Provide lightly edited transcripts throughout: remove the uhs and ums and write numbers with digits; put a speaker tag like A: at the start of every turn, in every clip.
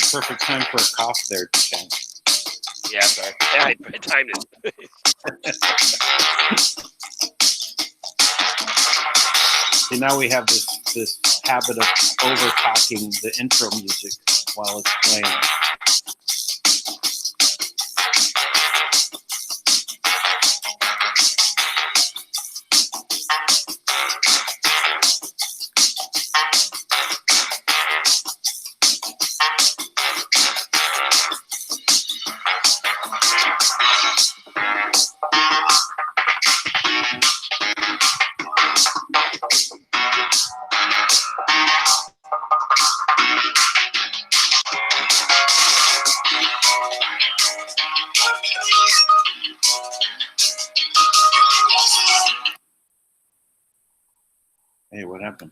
A: Perfect time for a cough there, Dank.
B: Yeah, sorry. Yeah, I timed it.
A: See, now we have this habit of over talking the intro music while it's playing. Hey, what happened?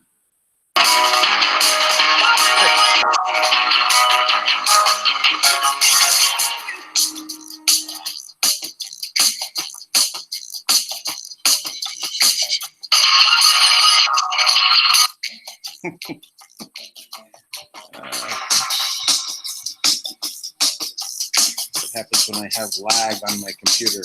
A: What happens when I have lag on my computer?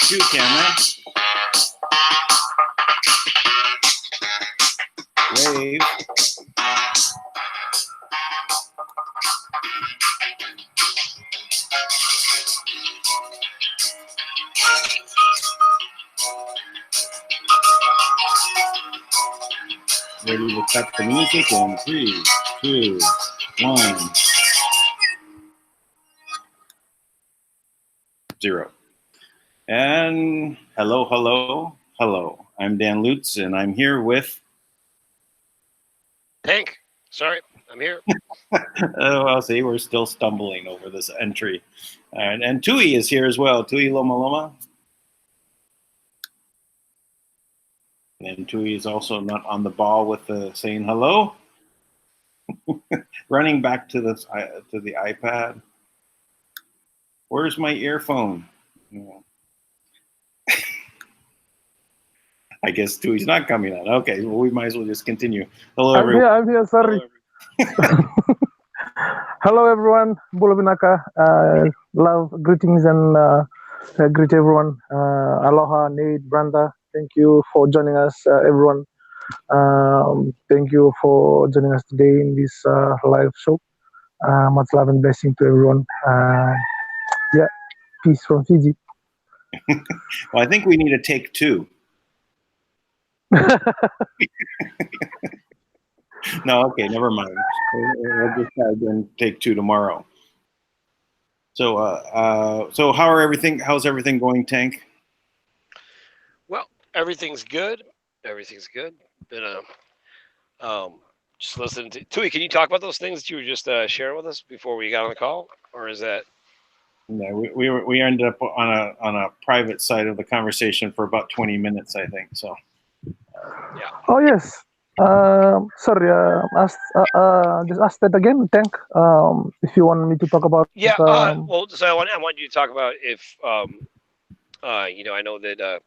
A: Shoot, camera. Wave. Ready to cut the music in 3, 2, 1. 0. And hello, hello, hello. I'm Dan Lutz, and I'm here with...
B: Dank. Sorry, I'm here.
A: Oh, I'll see. We're still stumbling over this entry. And Tui is here as well. Tui Loma Loma. And Tui is also not on the ball with the saying hello. Running back to the iPad. Where's my earphone? Yeah. I guess Tui's not coming on. Okay, well, we might as well just continue. Hello, everyone.
C: I'm here, sorry. Hello, everyone. Bulabinaka. Love, greetings, and greet everyone. Aloha, Nate, Branda. Thank you for joining us, everyone. Thank you for joining us today in this live show. Much love and blessing to everyone. Yeah, peace from Fiji.
A: Well, I think we need to take 2. No, okay, never mind. We'll just try and take 2 tomorrow. So, how's everything going, Tank?
B: Well, everything's good. Everything's good. Been just listening to Tui. Can you talk about those things that you were just sharing with us before we got on the call, or is that?
A: No, we ended up on a private side of the conversation for about 20 minutes, I think. So.
B: Yeah.
C: Oh yes. Sorry. Just ask that again, Tank. If you want me to talk about.
B: Yeah. Well, so I want you to talk about if I know that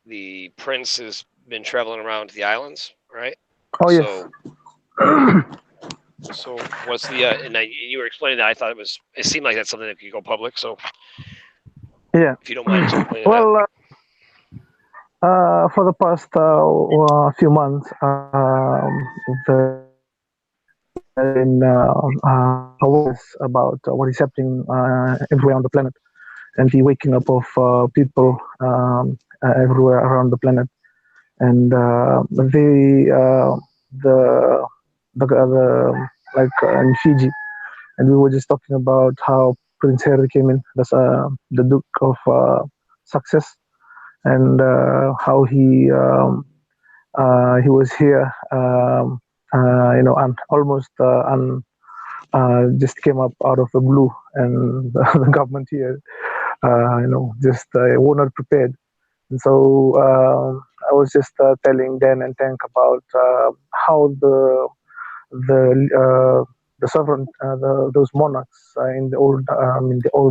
B: the prince has been traveling around to the islands, right?
C: Oh yes.
B: So So what's the and you were explaining that. I thought it seemed like that's something that could go public. So
C: Yeah.
B: if you don't mind explaining that.
C: Well, for the past few months, the in awareness about what is happening everywhere on the planet, and the waking up of people everywhere around the planet, and the the like in Fiji, and we were just talking about how Prince Harry came in. That's the Duke of Success, and how he was here, and almost just came up out of the blue, and the government here, just were not prepared. And so I was just telling Dan and Tank about how the sovereign, those monarchs in the old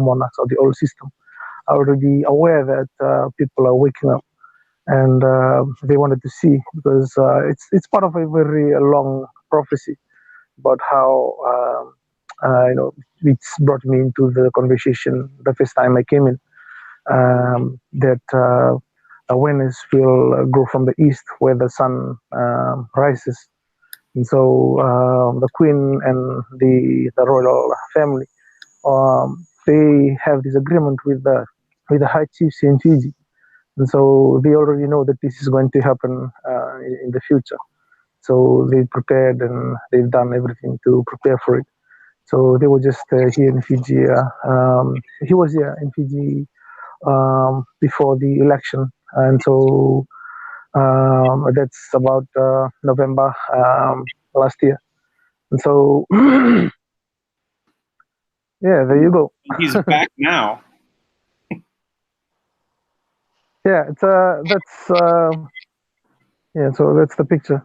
C: monarchs or the old system, are already aware that people are waking up, and they wanted to see, because it's part of a very long prophecy about how it's brought me into the conversation the first time I came in, that awareness will grow from the east where the sun rises. And so the queen and the royal family, they have this agreement with the high chiefs in Fiji, and so they already know that this is going to happen in the future. So they prepared, and they've done everything to prepare for it. So they were just here in Fiji. He was here in Fiji before the election, and so that's about November last year. And so, yeah, there you go.
A: He's back now.
C: Yeah, it's yeah. So that's the picture.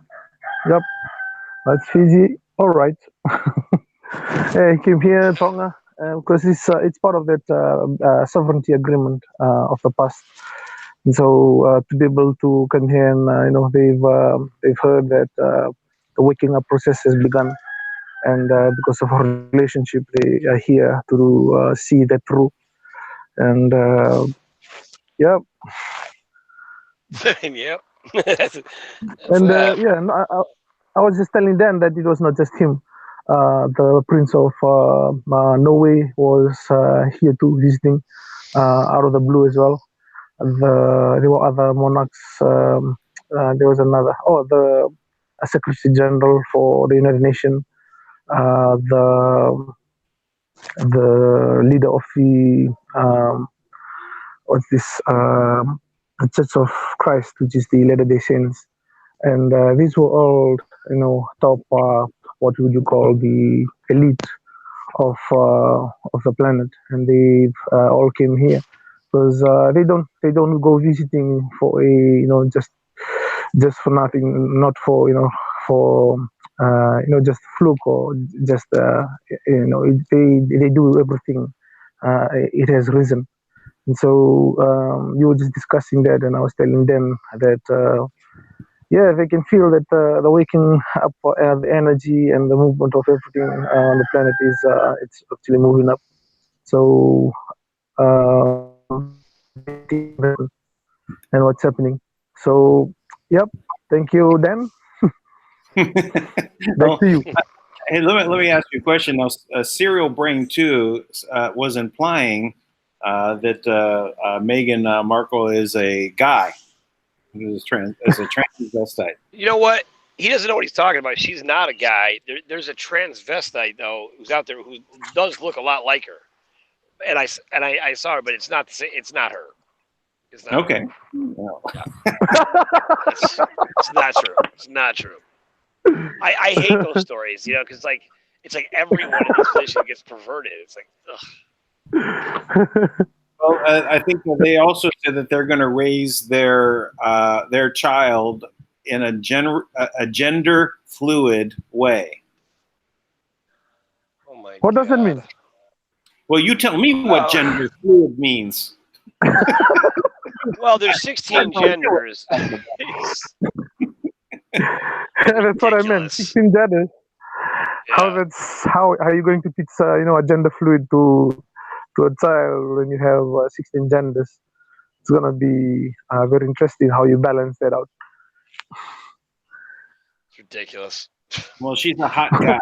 C: Yep, that's Fiji. All right. Yeah, he came here, Tonga, because it's part of that sovereignty agreement of the past. And so to be able to come here, and they've heard that the waking up process has begun, and because of our relationship, they are here to see that through. And yeah,
B: Yep. That's
C: and
B: that.
C: yeah, and I was just telling them that it was not just him. The Prince of Norway was here too, visiting out of the blue as well. There were other monarchs. There was another. Oh, the Secretary General for the United Nations. The leader of the what's this? The Church of Christ, which is the Latter Day Saints, and these were all top. What would you call the elite of the planet, and they all came here because they don't go visiting for a just for nothing, not for for just fluke, or just they do everything. It has risen, and so you were just discussing that, and I was telling them that. Yeah, they can feel that the waking up, the energy and the movement of everything on the planet is it's actually moving up. So and what's happening. So yep, thank you, Dan. Back to you.
A: Hey, let me ask you a question. Now, Serial Brain 2 was implying that Meghan Markle is a guy. As a transvestite.
B: You know what? He doesn't know what he's talking about. She's not a guy. There's a transvestite though who's out there who does look a lot like her, and I saw her, but it's not it's not her. It's not
A: okay.
B: Her. No. It's not true. It's not true. I hate those stories, because it's like everyone in this position gets perverted. It's like, ugh.
A: Well, I think that they also said that they're going to raise their child in a gender fluid way.
B: Oh my!
C: What does that mean?
A: Well, you tell me what gender fluid means.
B: Well, there's 16 genders.
C: That's what I meant. 16 genders. How are you going to teach a gender fluid to a child when you have 16 genders? It's gonna be very interesting how you balance that out.
B: It's ridiculous.
A: Well, she's a hot guy.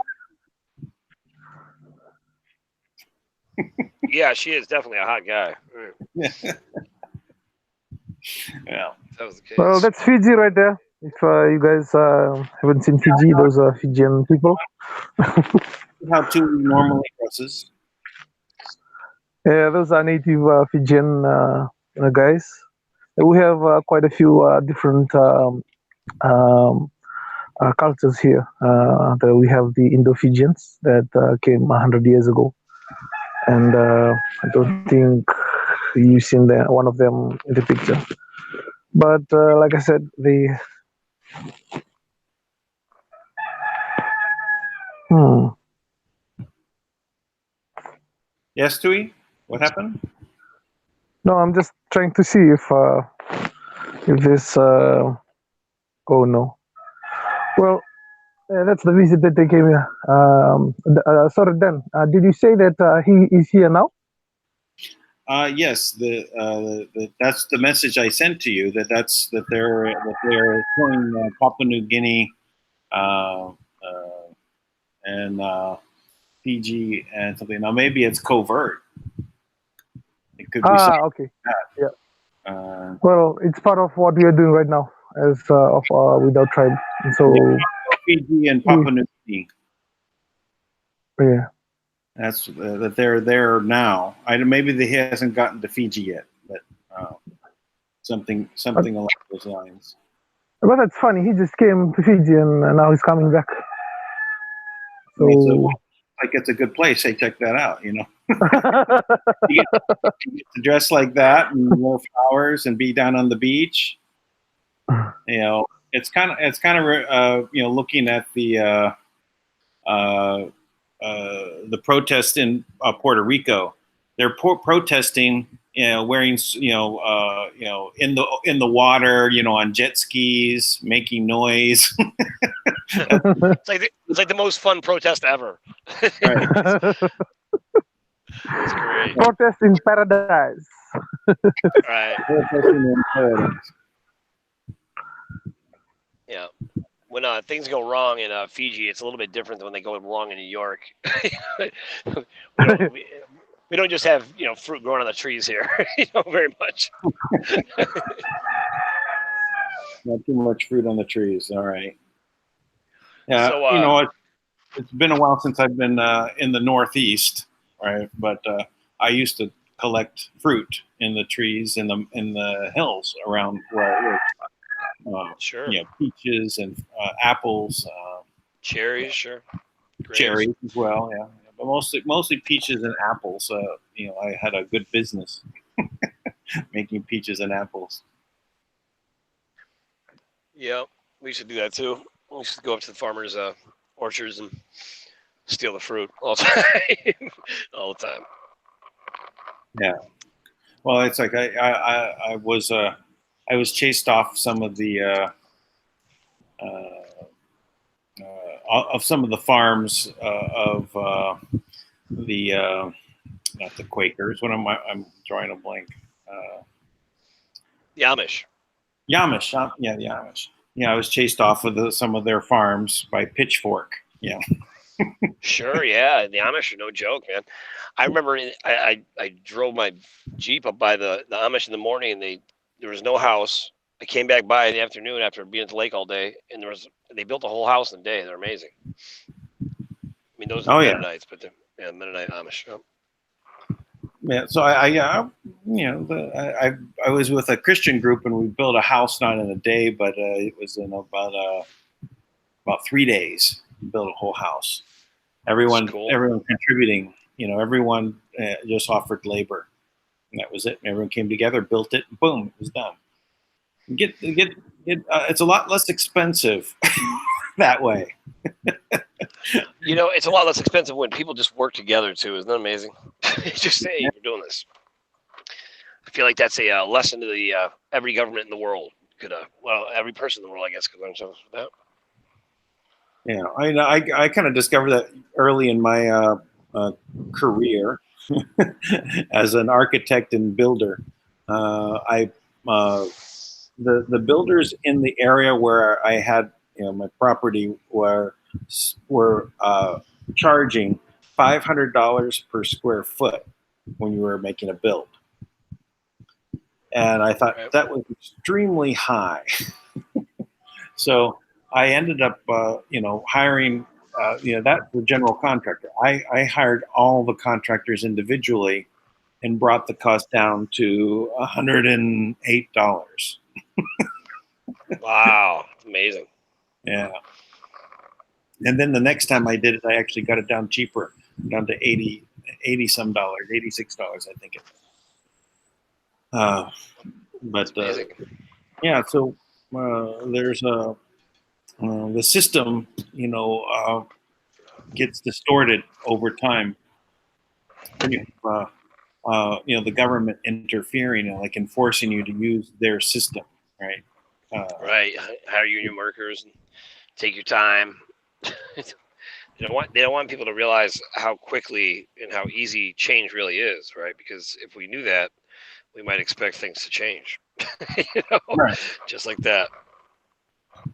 B: Yeah, she is definitely a hot guy.
A: Yeah.
B: That was the case.
C: Well, that's Fiji right there. If you guys haven't seen Fiji, those are Fijian people.
A: How Tui normally dresses.
C: Yeah, those are native Fijian guys. We have quite a few different cultures here. We have the Indo-Fijians that came 100 years ago, and I don't think you've seen one of them in the picture. But like I said, the
A: Yes, Tui? What happened?
C: No, I'm just trying to see if this. Oh no. Well, that's the visit that they came here. Sorry, Dan. Did you say that he is here now?
A: Yes, that's the message I sent to you. That they're touring Papua New Guinea uh, and Fiji and something. Now maybe it's covert. It could be something.
C: Okay. Yeah.
A: Uh,
C: Well, it's part of what we are doing right now as of Without Tribe. So
A: Fiji and Papua New Guinea.
C: yeah.
A: That's that they're there now. Maybe he hasn't gotten to Fiji yet, but something along those lines.
C: But that's funny. He just came to Fiji and now he's coming back. So
A: like it's a good place. Hey, check that out. You get to dress like that and wear flowers and be down on the beach. It's kind of looking at the protest in Puerto Rico. They're protesting, wearing, in the water, on jet skis, making noise.
B: It's like the most fun protest ever. It's great.
C: Protest in paradise.
B: Right. Yeah. When things go wrong in Fiji, it's a little bit different than when they go wrong in New York. we don't just have fruit growing on the trees here, very much.
A: Not too much fruit on the trees. All right. Yeah.
B: So,
A: it's been a while since I've been in the Northeast, right? But I used to collect fruit in the trees in the hills around where I live.
B: Sure.
A: Peaches and apples,
B: cherries, sure. Grapes.
A: Cherries as well, yeah. But mostly peaches and apples. I had a good business making peaches and apples.
B: Yeah, we used to do that too. We used to go up to the farmers' orchards and steal the fruit all the time. All the time.
A: Yeah. Well, it's like I was chased off some of the of some of the farms of the not the Quakers. What am I? I'm drawing a blank.
B: The Amish.
A: Yamish, yeah, the Amish. Yeah, I was chased off of some of their farms by pitchfork. Yeah.
B: Sure, yeah, the Amish are no joke, man. I remember I drove my Jeep up by the Amish in the morning, and there was no house. I came back by in the afternoon after being at the lake all day, and they built a whole house in a day. They're amazing. I mean, those are Mennonites, but they're Mennonite Amish. Yeah.
A: Yeah, so I was with a Christian group and we built a house not in a day, but it was in about 3 days. We built a whole house. Everyone contributing. Everyone just offered labor, and that was it. Everyone came together, built it, and boom, it was done. It's a lot less expensive that way.
B: It's a lot less expensive when people just work together too. Isn't that amazing? Just say, hey, we're doing this. I feel like that's a lesson to the every government in the world could, every person in the world, I guess, could learn something from that.
A: Yeah, I kind of discovered that early in my career as an architect and builder. I the builders in the area where I had my property were charging $500 per square foot when you were making a build, and I thought
B: Right.
A: that was extremely high. So I ended up, hiring, that's the general contractor. I hired all the contractors individually and brought the cost down to $108.
B: Wow, amazing.
A: Yeah. And then the next time I did it, I actually got it down cheaper, down to 80 some dollars, $86, I think it was. But
B: Amazing.
A: yeah, so there's the system, gets distorted over time when you have, the government interfering and like enforcing you to use their system, right?
B: Right. Hire union workers and take your time. They don't want people to realize how quickly and how easy change really is, right? Because if we knew that, we might expect things to change.
A: Right.
B: Just like that.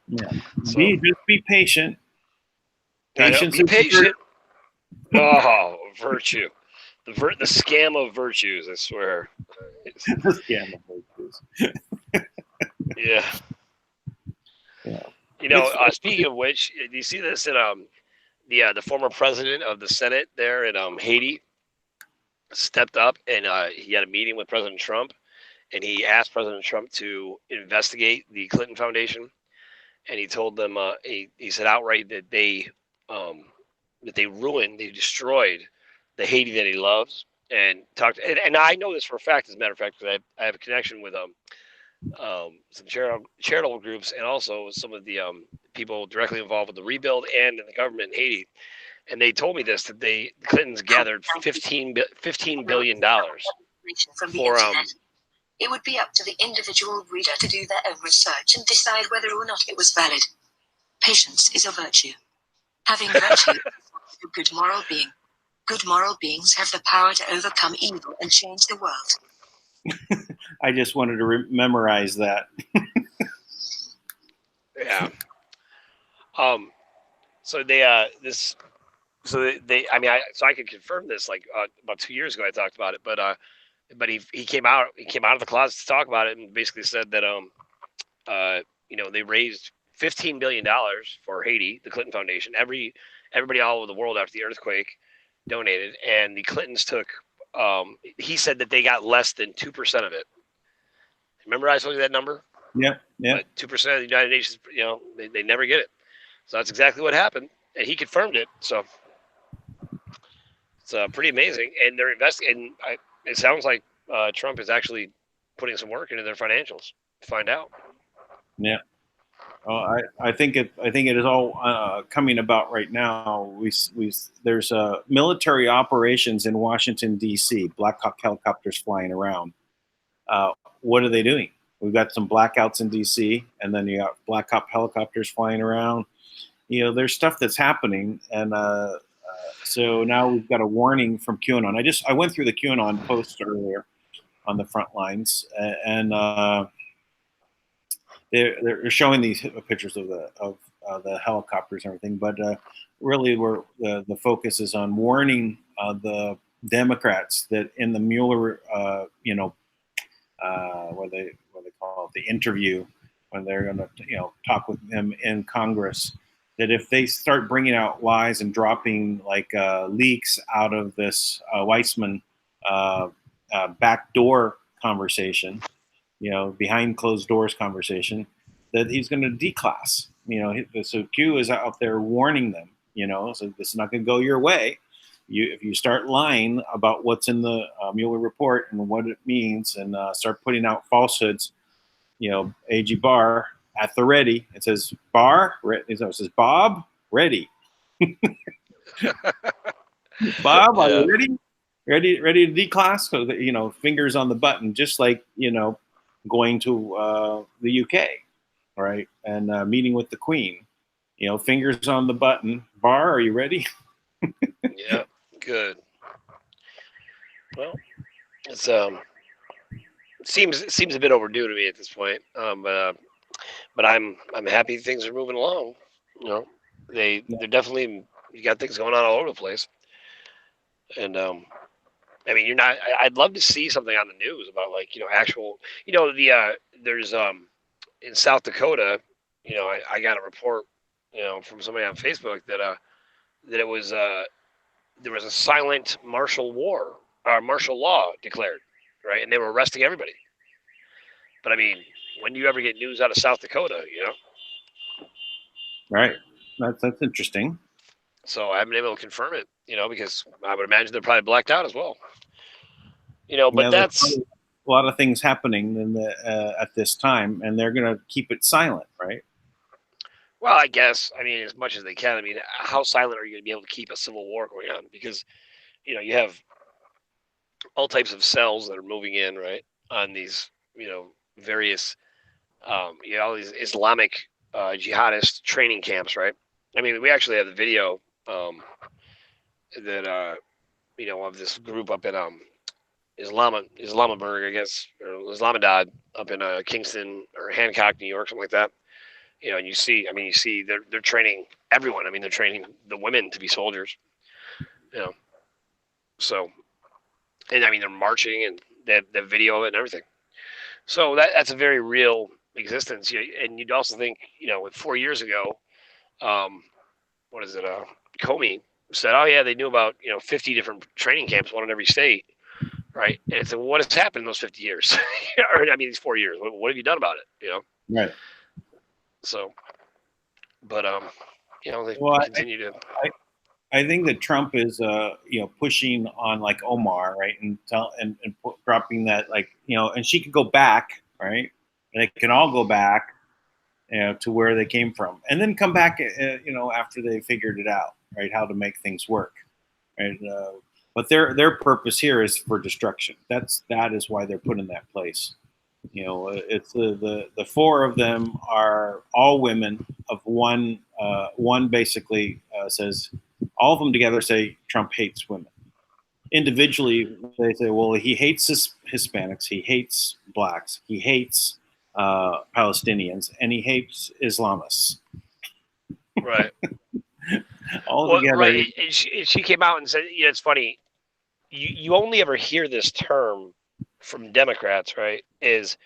A: Yeah.
B: So
A: Just be patient.
B: I know,
A: Patience
B: be
A: is the
B: patient. Oh, virtue. The scam of virtues, I swear.
A: scam of virtues.
B: Yeah.
A: Yeah.
B: Speaking of which, do you see this in the former president of the Senate there in Haiti stepped up and he had a meeting with President Trump and he asked President Trump to investigate the Clinton Foundation and he told them he said outright that they destroyed the Haiti that he loves and talked and I know this for a fact as a matter of fact because I have a connection with some charitable groups and also some of the people directly involved with the rebuild and in the government in Haiti. And they told me this that the Clintons gathered $15 billion for
D: It would be up to the individual reader to do their own research and decide whether or not it was valid. Patience is a virtue. Having virtue is a good moral being. Good moral beings have the power to overcome evil and change the world.
A: I just wanted to memorize that.
B: Yeah. So I could confirm this like about 2 years ago I talked about it, but he came out of the closet to talk about it and basically said that they raised $15 billion for Haiti, the Clinton Foundation. Everybody all over the world after the earthquake donated, and the Clintons took. He said that they got less than 2% of it. Remember I told you that number?
A: Yeah.
B: 2% of the United Nations, they never get it. So that's exactly what happened, and he confirmed it. So it's pretty amazing, and they're investing. And it sounds like Trump is actually putting some work into their financials to find out.
A: Yeah. I think it is all coming about right now. There's military operations in Washington D.C. Black Hawk helicopters flying around. What are they doing? We've got some blackouts in D.C. and then you got Black Hawk helicopters flying around. There's stuff that's happening, and so now we've got a warning from QAnon. I went through the QAnon post earlier on the front lines, and they're showing these pictures of the helicopters and everything, but really, the focus is on warning the Democrats that in the Mueller, what they call it, the interview, when they're going to talk with him in Congress, that if they start bringing out lies and dropping like leaks out of this Weissman backdoor conversation, behind closed doors conversation, that he's going to declass. So Q is out there warning them. So this is not going to go your way. If you start lying about what's in the Mueller report and what it means, and start putting out falsehoods, AG Barr at the ready. It says Barr. It says Bob ready. Bob, are you ready? Ready to declass? So fingers on the button, just like going to the UK, all right, and meeting with the Queen. fingers on the button. Bar, are you ready?
B: Yeah, good. Well, it's seems a bit overdue to me at this point. But I'm happy things are moving along. They're definitely, you got things going on all over the place. And I mean, you're not. I'd love to see something on the news about actual. There's in South Dakota. I got a report from somebody on Facebook that it was there was a silent martial law declared, right, and they were arresting everybody. But I mean, when do you ever get news out of South Dakota?
A: Right. That's interesting.
B: So I haven't been able to confirm it, because I would imagine they're probably blacked out as well. But that's
A: a lot of things happening at this time, and they're going to keep it silent, right?
B: Well, I guess. I mean, as much as they can. I mean, how silent are you going to be able to keep a civil war going on? Because, you have all types of cells that are moving in, right, on these, various, all these Islamic jihadist training camps, right? I mean, we actually have the video that, of this group up in Islamabad, I guess, or Islamabad up in Kingston or Hancock, New York, something like that. And you see they're training everyone. I mean, they're training the women to be soldiers. So, and I mean, they're marching and the video and everything. So that's a very real existence. And you'd also think, 4 years ago, what is it? Comey said, oh yeah, they knew about 50 different training camps, one in every state, right? And it's what has happened in those 50 years? Or I mean, these 4 years. What have you done about it?
A: Right.
B: So, but they continue to.
A: I think that Trump is pushing on like Omar, right, and dropping that, and she could go back, right, and they can all go back, to where they came from, and then come back, after they figured it out, right, how to make things work, right. But their purpose here is for destruction. That is why they're put in that place. It's the four of them are all women of one. One basically says, all of them together say Trump hates women. Individually, they say, well, he hates Hispanics, he hates blacks, he hates Palestinians, and he hates Islamists.
B: Right.
A: All together.
B: Right. And she came out and said, it's funny. You only ever hear this term from Democrats, right? Is,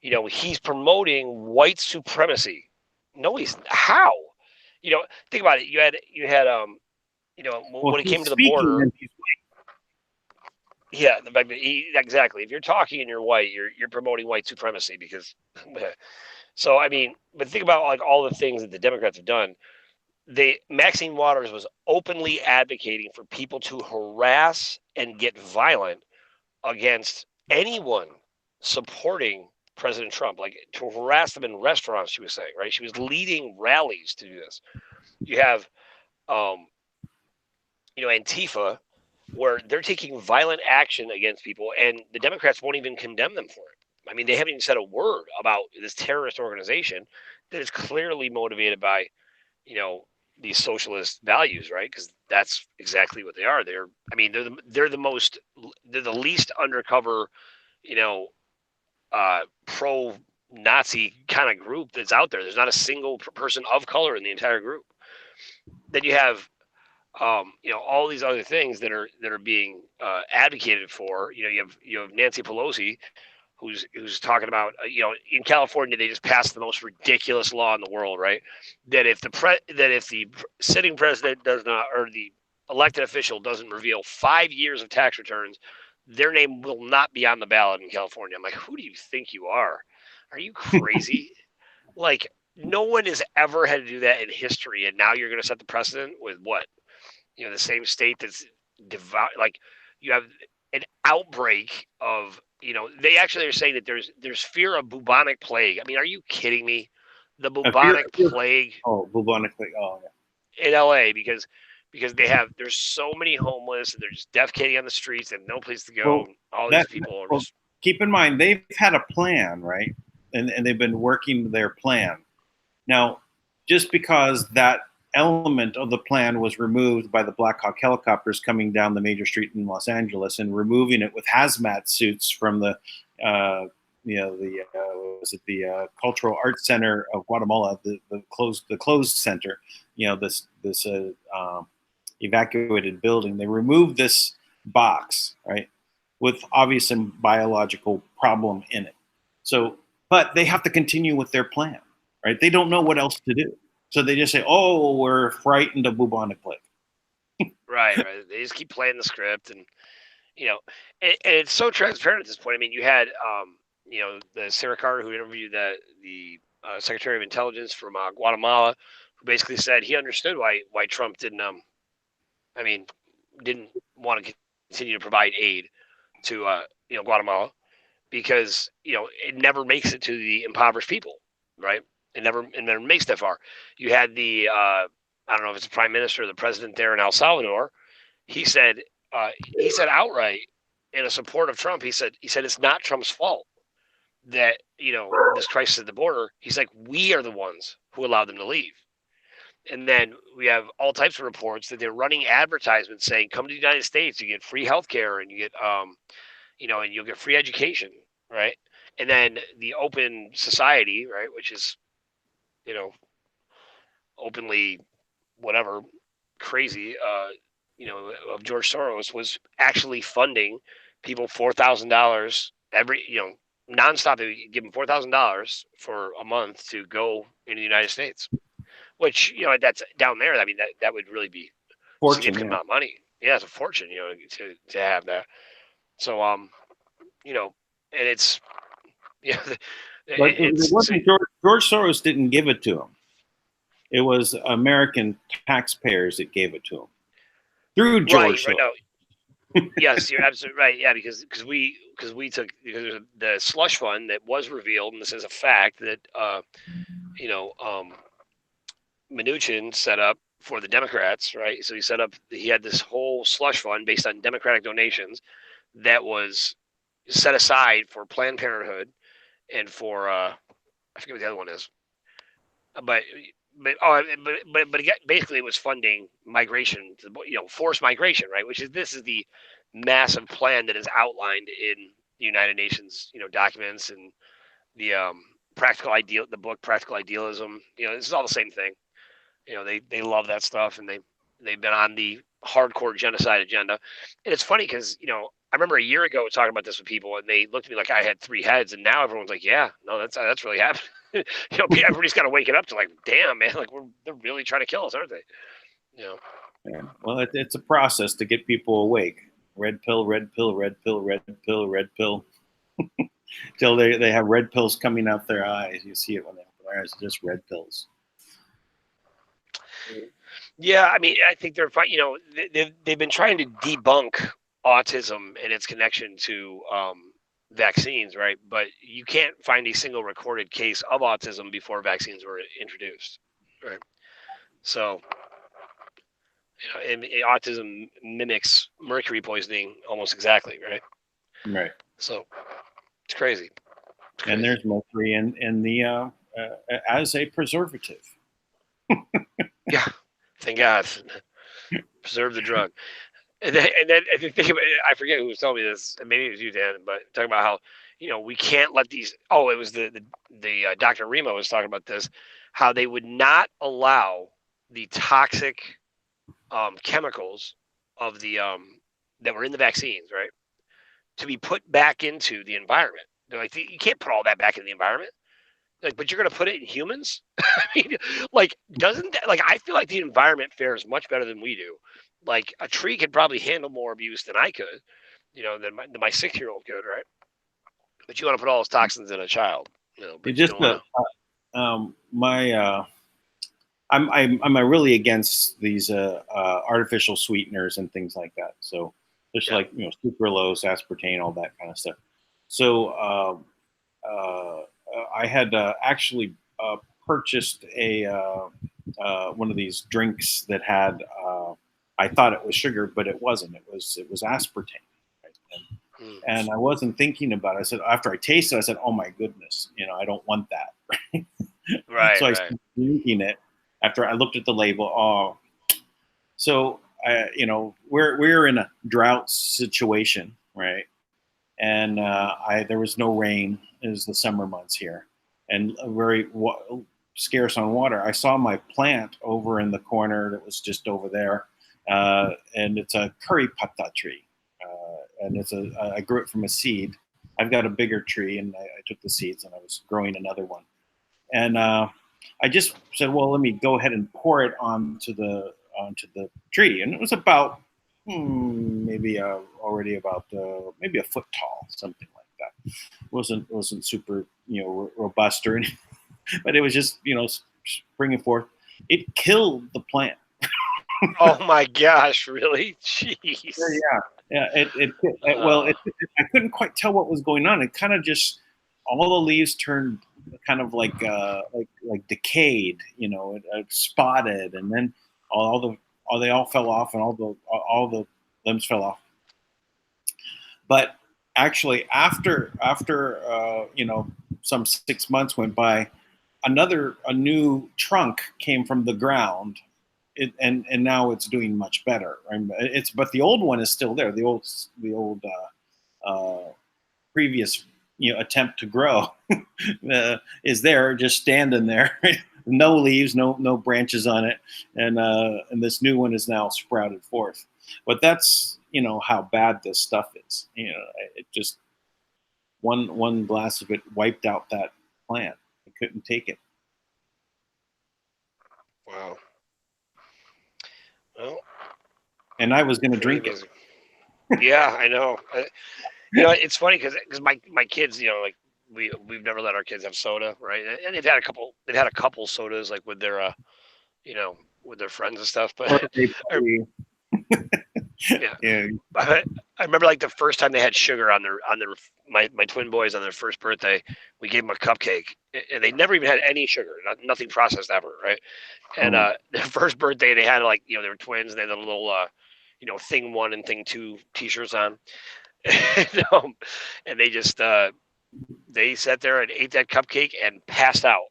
B: he's promoting white supremacy. No, he's how? Think about it. You had when it came to the border. Yeah, the fact that exactly. If you're talking and you're white, you're promoting white supremacy because. So I mean, but think about all the things that the Democrats have done. Maxine Waters was openly advocating for people to harass and get violent against anyone supporting President Trump, like to harass them in restaurants. She was saying, right? She was leading rallies to do this. You have, Antifa, where they're taking violent action against people, and the Democrats won't even condemn them for it. I mean, they haven't even said a word about this terrorist organization that is clearly motivated by, these socialist values, right? Because that's exactly what they are. They're the least undercover, pro-Nazi kind of group that's out there. There's not a single person of color in the entire group. Then you have, all these other things that are being advocated for. You have Nancy Pelosi, who's talking about, in California they just passed the most ridiculous law in the world, right? That if the sitting president does not, or the elected official doesn't reveal 5 years of tax returns, their name will not be on the ballot in California. I'm like, who do you think you are? Are you crazy? Like, no one has ever had to do that in history, and now you're going to set the precedent with what? The same state that's devout. Like, you have an outbreak of. They actually are saying that there's fear of bubonic plague. I mean, are you kidding me? The bubonic plague.
A: Oh, bubonic plague. Oh, yeah.
B: In LA because there's so many homeless and they're just defecating on the streets and no place to go.
A: Well,
B: all these people are just.
A: Keep in mind they've had a plan, right? And they've been working their plan. Now, just because that element of the plan was removed by the Black Hawk helicopters coming down the major street in Los Angeles and removing it with hazmat suits from the Cultural Arts Center of Guatemala, the closed center, this evacuated building. They removed this box, right, with obvious and biological problem in it. So, but they have to continue with their plan, right? They don't know what else to do. So they just say, "Oh, we're frightened of bubonic plague."
B: Right. They just keep playing the script, and and it's so transparent at this point. I mean, you had the Sarah Carter who interviewed the Secretary of Intelligence from Guatemala, who basically said he understood why Trump didn't want to continue to provide aid to Guatemala, because it never makes it to the impoverished people, right? It never makes that far. You had the I don't know if it's the prime minister or the president there in El Salvador. He said outright in a support of Trump. He said it's not Trump's fault that this crisis at the border. He's like, we are the ones who allowed them to leave. And then we have all types of reports that they're running advertisements saying, come to the United States, you get free healthcare, and you get and you'll get free education, right? And then the Open Society, right, which is openly whatever crazy of George Soros, was actually funding people $4,000 every nonstop. They give them $4,000 for a month to go into the United States, which that's down there. I mean, that would really be a significant amount of money. Yeah, it's a fortune, to have that. So and it's
A: but it wasn't George Soros didn't give it to him. It was American taxpayers that gave it to him through George Soros.
B: No. Yes, you're absolutely right. Yeah, because we took the slush fund that was revealed, and this is a fact that Mnuchin set up for the Democrats, right? So he had this whole slush fund based on Democratic donations that was set aside for Planned Parenthood and for I forget what the other one is, but basically it was funding migration, forced migration, right? This is the massive plan that is outlined in the United Nations, documents, and the the book Practical Idealism. This is all the same thing. They love that stuff, and they've been on the hardcore genocide agenda. And it's funny because I remember a year ago talking about this with people, and they looked at me like I had 3 heads, and now everyone's like, yeah, no, that's really happening. Everybody's got to wake it up to, like, damn, man, like they're really trying to kill us, aren't they?
A: Yeah. Well, it's a process to get people awake. Red pill, red pill, red pill, red pill, red pill. Till they have red pills coming out their eyes. You see it when they open their eyes, just red pills.
B: Yeah, I mean, I think they're fine. They've been trying to debunk autism and its connection to vaccines, right? But you can't find a single recorded case of autism before vaccines were introduced, right? So, autism mimics mercury poisoning almost exactly, right?
A: Right.
B: So it's crazy.
A: And there's mercury in the as a preservative.
B: Yeah, thank God. Preserve the drug. And then if you think about it, I forget who was telling me this, and maybe it was you, Dan, but talking about how we can't let these. Oh, it was the Dr. Remo was talking about this, how they would not allow the toxic chemicals of the that were in the vaccines, right, to be put back into the environment. They're like, you can't put all that back in the environment. Like, but you're going to put it in humans? I mean, like, doesn't that, like, I feel like the environment fares much better than we do. Like, a tree could probably handle more abuse than I could, than my 6-year-old could, right? But you want to put all those toxins in a child, but
A: it just I'm really against these artificial sweeteners and things like that. So there's like sucralose, aspartame, all that kind of stuff. So I had actually purchased a one of these drinks that had I thought it was sugar, but it wasn't. It was aspartame. Right? And I wasn't thinking about it. I said, after I tasted it, I said, oh my goodness, I don't want that.
B: Right.
A: So I started drinking it, after I looked at the label. Oh, so we're in a drought situation, right? And there was no rain. It was the summer months here, and very scarce on water. I saw my plant over in the corner that was just over there, and it's a curry patta tree, and I grew it from a seed. I've got a bigger tree, and I took the seeds and I was growing another one, and I just said, well, let me go ahead and pour it onto the tree, and it was about maybe already about maybe a foot tall, something like that. Wasn't super robust or anything, but it was just springing forth. It killed the plant.
B: Oh my gosh! Really? Jeez.
A: Yeah. I couldn't quite tell what was going on. It kind of just all the leaves turned kind of like decayed, spotted, and then they all fell off, and all the limbs fell off. But actually, after some 6 months went by, a new trunk came from the ground. And now it's doing much better. Right? But the old one is still there. The old previous attempt to grow is there, just standing there, no leaves, no branches on it, and this new one is now sprouted forth. But that's how bad this stuff is. It just one glass of it wiped out that plant. I couldn't take it.
B: Wow. Well,
A: and I was going to drink it.
B: Yeah, I know. It's funny because my kids, like we've never let our kids have soda, right? And they've had a couple sodas like with their with their friends and stuff. But yeah. But I remember like the first time they had sugar on my twin boys on their first birthday, we gave them a cupcake, and they never even had any sugar, nothing processed ever, right? And their first birthday, they had they were twins, and they had a little thing 1 and thing 2 t-shirts on, and they just they sat there and ate that cupcake and passed out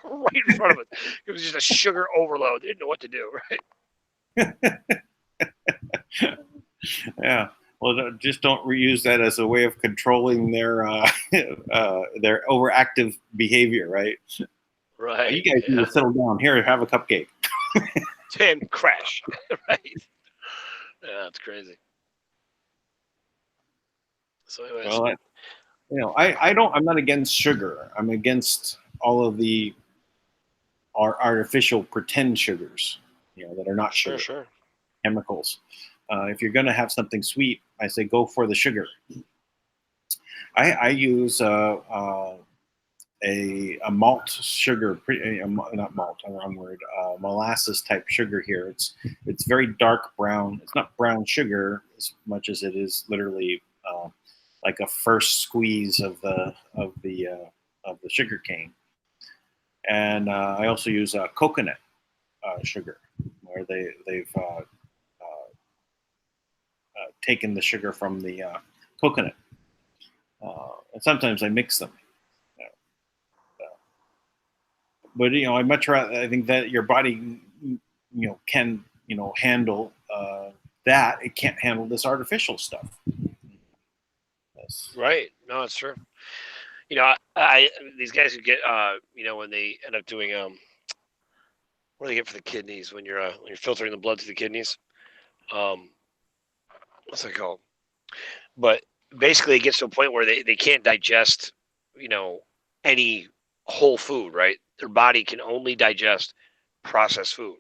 B: right in front of us. It was just a sugar overload. They didn't know what to do, right?
A: Yeah. Well, just don't reuse that as a way of controlling their overactive behavior, right?
B: Right.
A: You guys need to settle down. Here, have a cupcake.
B: And crash. Right. Yeah, that's crazy. So anyways.
A: Well, I'm not against sugar. I'm against all of the artificial pretend sugars, that are not sugar.
B: Sure.
A: Chemicals. If you're going to have something sweet, I say go for the sugar. I use a malt sugar, not malt, wrong word, molasses type sugar here. It's very dark brown. It's not brown sugar as much as it is literally like a first squeeze of the sugar cane. And I also use coconut sugar, where they've taken the sugar from the coconut, and sometimes I mix them. But I much rather. I think that your body, can handle that. It can't handle this artificial stuff. Yes.
B: Right. No, it's true. These guys who get when they end up doing what do they get for the kidneys when you're filtering the blood to the kidneys? What's it called? But basically, it gets to a point where they can't digest, any whole food, right? Their body can only digest processed food.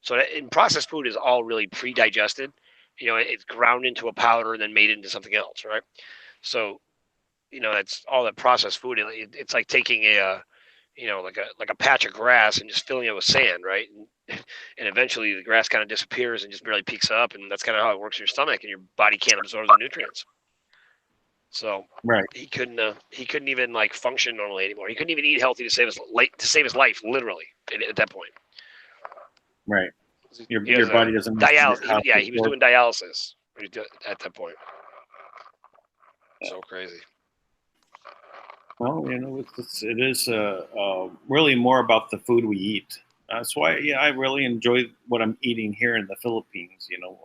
B: So processed food is all really pre-digested. It's ground into a powder and then made into something else, right? So, that's all that processed food. It's like taking like a patch of grass and just filling it with sand, right? And eventually the grass kind of disappears and just barely peaks up, and that's kind of how it works in your stomach, and your body can't absorb the nutrients. So
A: right.
B: He couldn't even like function normally anymore. He couldn't even eat healthy to save his life, literally at that point.
A: Right. Your body doesn't.
B: Dialysis. He was doing dialysis at that point. So crazy.
A: Well, it is really more about the food we eat. That's why, yeah, I really enjoy what I'm eating here in the Philippines. You know,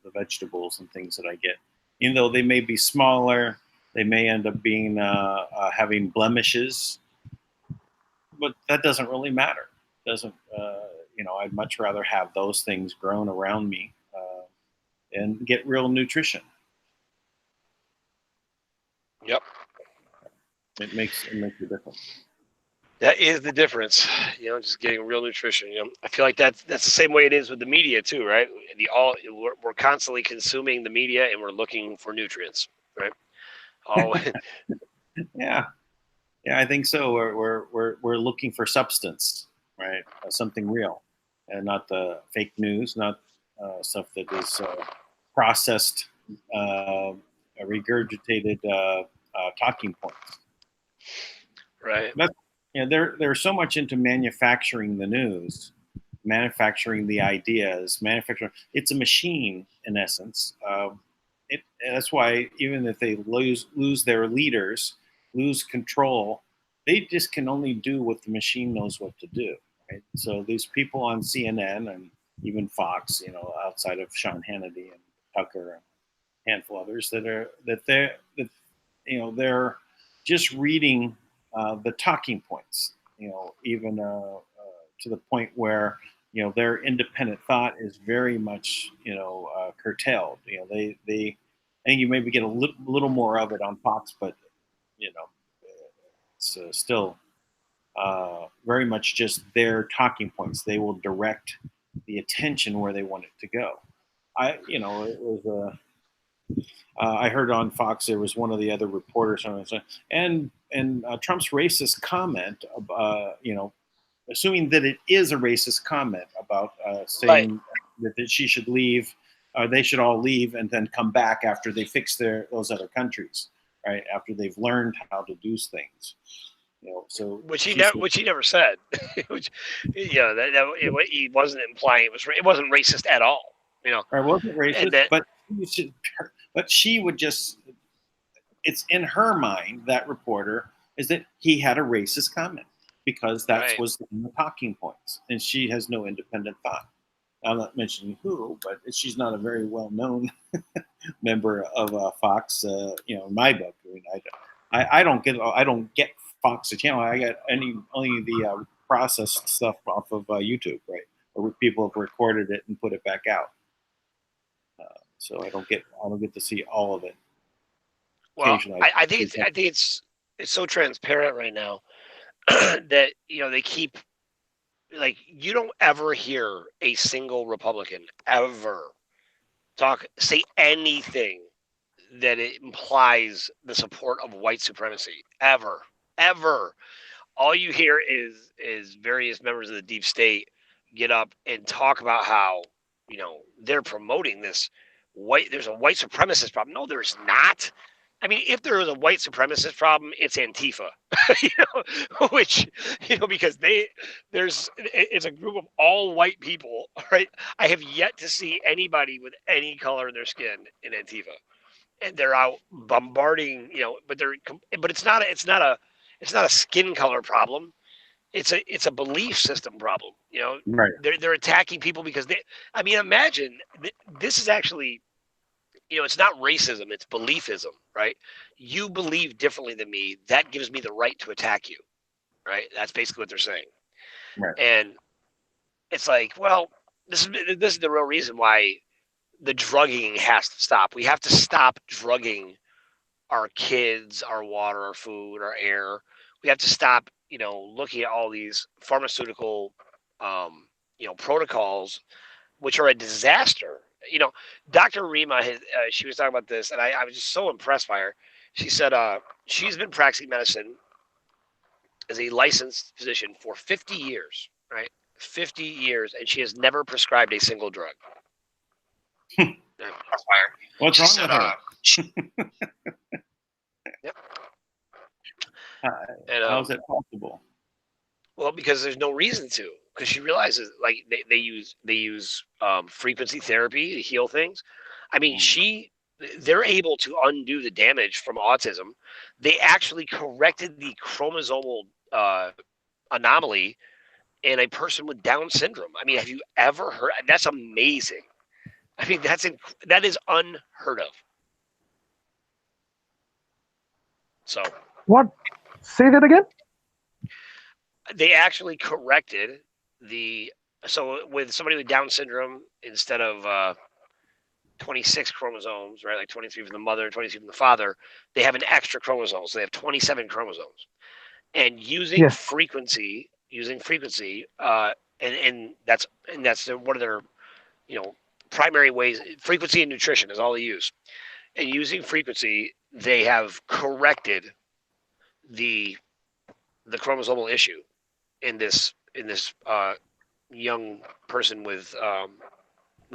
A: the vegetables and things that I get. Even though they may be smaller, they may end up being having blemishes, but that doesn't really matter. Doesn't you know? I'd much rather have those things grown around me and get real nutrition.
B: Yep.
A: It makes a difference.
B: That is the difference, just getting real nutrition. I feel like that's the same way it is with the media too, right? We're constantly consuming the media and we're looking for nutrients, right? Oh,
A: Yeah, I think so. We're looking for substance, right? Something real, and not the fake news, not stuff that is processed, regurgitated talking points.
B: right.
A: That's, they're so much into manufacturing the news, manufacturing the ideas, manufacturing. It's a machine in essence. That's why even if they lose their leaders, lose control, they just can only do what the machine knows what to do. Right. So these people on CNN and even Fox, outside of Sean Hannity and Tucker and a handful of others they're just reading the talking points. Even to the point where their independent thought is very much curtailed. They I think you maybe get a little more of it on Fox, but it's still very much just their talking points. They will direct the attention where they want it to go. It was I heard on Fox there was one of the other reporters and Trump's racist comment, assuming that it is a racist comment about saying that she should leave, they should all leave and then come back after they fix those other countries, right? After they've learned how to do things, So
B: which he never said, which what he wasn't implying it wasn't racist at all.
A: It wasn't racist, but she would just. It's in her mind, that reporter, is that he had a racist comment because that was in the talking points, and she has no independent thought. I'm not mentioning who, but she's not a very well-known member of Fox. In my book, I don't get Fox channel. I get only the processed stuff off of YouTube, right? Where people have recorded it and put it back out. So I don't get to see all of it.
B: Well, I think it's so transparent right now that they keep you don't ever hear a single Republican ever say anything that it implies the support of white supremacy ever. All you hear is various members of the deep state get up and talk about how they're promoting this there's a white supremacist problem. No, there's not. I mean, if there is a white supremacist problem, it's Antifa, which because it's a group of all white people, right? I have yet to see anybody with any color in their skin in Antifa, and they're out bombarding, but it's not a skin color problem. It's a belief system problem.
A: Right.
B: They're attacking people because imagine this is actually. It's not racism, it's beliefism, right? You believe differently than me. That gives me the right to attack you, right? That's basically what they're saying.
A: Right.
B: And it's like, well, this is the real reason why the drugging has to stop. We have to stop drugging our kids, our water, our food, our air. We have to stop, looking at all these pharmaceutical, protocols, which are a disaster. Dr. Rima, she was talking about this, and I was just so impressed by her. She said she's been practicing medicine as a licensed physician for 50 years, right? 50 years, and she has never prescribed a single drug.
A: What's wrong with her?
B: Yep.
A: How is that possible?
B: Well, because there's no reason to. Because she realizes, they use frequency therapy to heal things. I mean, they're able to undo the damage from autism. They actually corrected the chromosomal anomaly in a person with Down syndrome. I mean, have you ever heard? That's amazing. I mean, that is unheard of. So
C: What? Say that again?
B: they actually corrected so with somebody with Down syndrome, instead of 26 chromosomes, right, like 23 from the mother and 22 from the father, they have an extra chromosome, so they have 27 chromosomes. And using
C: Yes.
B: frequency, and that's one of their primary ways. Frequency and nutrition is all they use. And using frequency, they have corrected the chromosomal issue in this young person with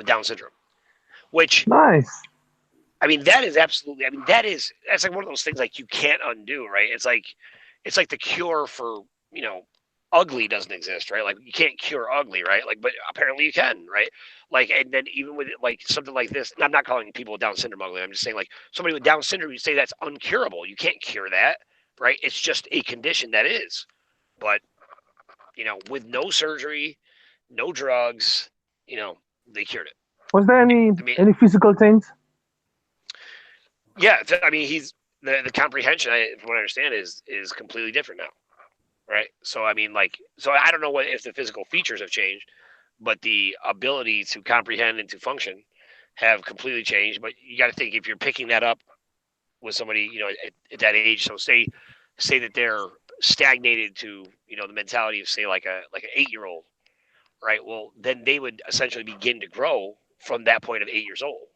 B: Down syndrome, which
C: Nice.
B: I mean that is absolutely. I mean that's like one of those things like you can't undo, right? It's like the cure for ugly doesn't exist, right? Like you can't cure ugly, right? Like but apparently you can, right? Like and then even with like something like this, and I'm not calling people with Down syndrome ugly. I'm just saying like somebody with Down syndrome, you say that's uncurable. You can't cure that, right? It's just a condition that is, but with no surgery, no drugs, they cured it.
C: Was there any physical change?
B: Yeah, I mean, he's the comprehension, from what I understand, is completely different now, right? So I mean, so I don't know if the physical features have changed, but the ability to comprehend and to function have completely changed. But you got to think if you're picking that up with somebody, at that age. So say that they're stagnated to the mentality of say like an 8-year-old, right? Well, then they would essentially begin to grow from that point of 8 years old.